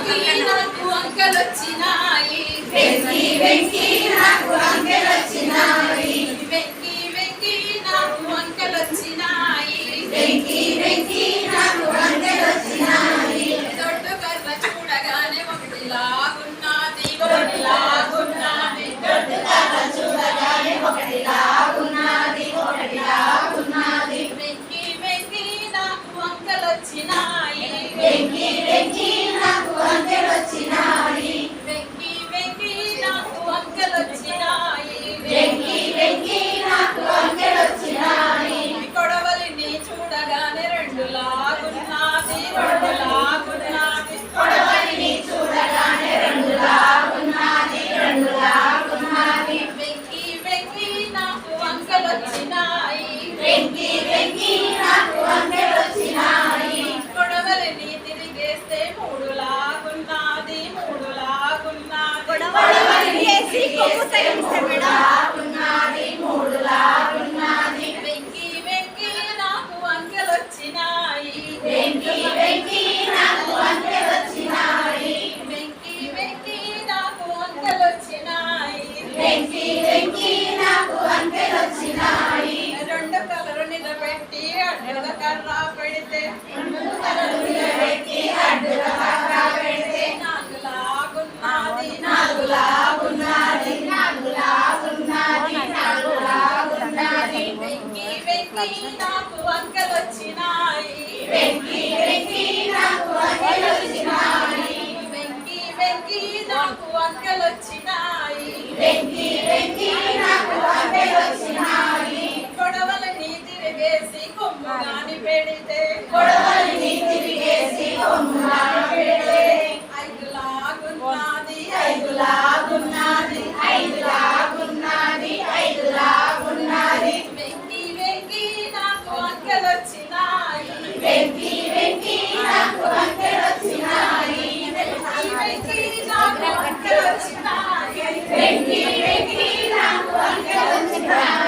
నాకు అంకెలొచ్చినాయి వెంకి వెంకి నాకు అంకెలొచ్చినాయి వెంకి వెంకి నాకు అంకెలొచ్చినాయి వెంకి వెంకి నాకు అంకెలొచ్చినాయి దొడ్డు కర్ర చూడగానే ఒకటిలాగున్నది ఒకటిలాగున్నది దొడ్డు కర్ర చూడగానే ఒకటిలాగున్నది ఒకటిలాగున్నది వెంకి వెంకి నాకు అంకెలొచ్చినాయి వెంకి వెంకి నాకు అంకెలొచ్చినాయి వెంకి వెంకి నాకు అంకెలొచ్చినాయి వెంకి వెంకి నాకు అంకెలొచ్చినాయి కొడవలిని చూడగానే రెండు లాగున్నది రెండు లాగున్నది కొడవలిని చూడగానే రెండు లాగున్నది రెండు లాగున్నది వెంకి వెంకి నాకు అంకెలొచ్చినాయి వెంకి వెంకి నాకు అంకెలొచ్చినాయి కొడవలిని తిరిగేస్తే మూడు లాగున్నది మూడు లాగున్నది కొడవలిని వేసి కొమ్ము తగిలిస్తే లాగున్నది మూడు లాగున్నది వెంకి వెంకి నాకు అంకెలొచ్చినాయి వెంకి వెంకి నాకు అంకెలొచ్చినాయి వెంకి వెంకి నాకు అంకెలొచ్చినాయి వెంకి వెంకి నాకు అంకెలొచ్చినాయి రెండు కలరు నిలబెట్టి అడ్డుల కర్ర పెడితే పెట్టి అడ్డుల కర్ర పెడితే నాకు లాగున్నది నాకు లాగున్నది నాకు లాగున్నది నాకు లాగున్నది వెంకి వెంకి నాకు అంకెలొచ్చినాయి వెంకి వెంకి నాకు అంకెలొచ్చినాయి వెంకి వెంకి నాకు అంకెలొచ్చినాయి వెంకి వెంకి నాకు అంకెలొచ్చినాయి కొడవలని తిరిగేసి కొమ్ముగాని పెడితే కొడవలిని తిరిగేసి కొమ్మున పెడితే ఐదు లాగున్నది ఐదు లాగున్నది ఐదు లాగున్నది ఐదు లాగున్నది వెంకి వెంకి నాకు అంకెలొచ్చినాయి వెంకి వెంకి నాకు అంకెలొచ్చినాయి వెంకి వెంకి నాకు అంకెలొచ్చినాయి వెంకి వెంకి నాకు అంకెలొచ్చినాయి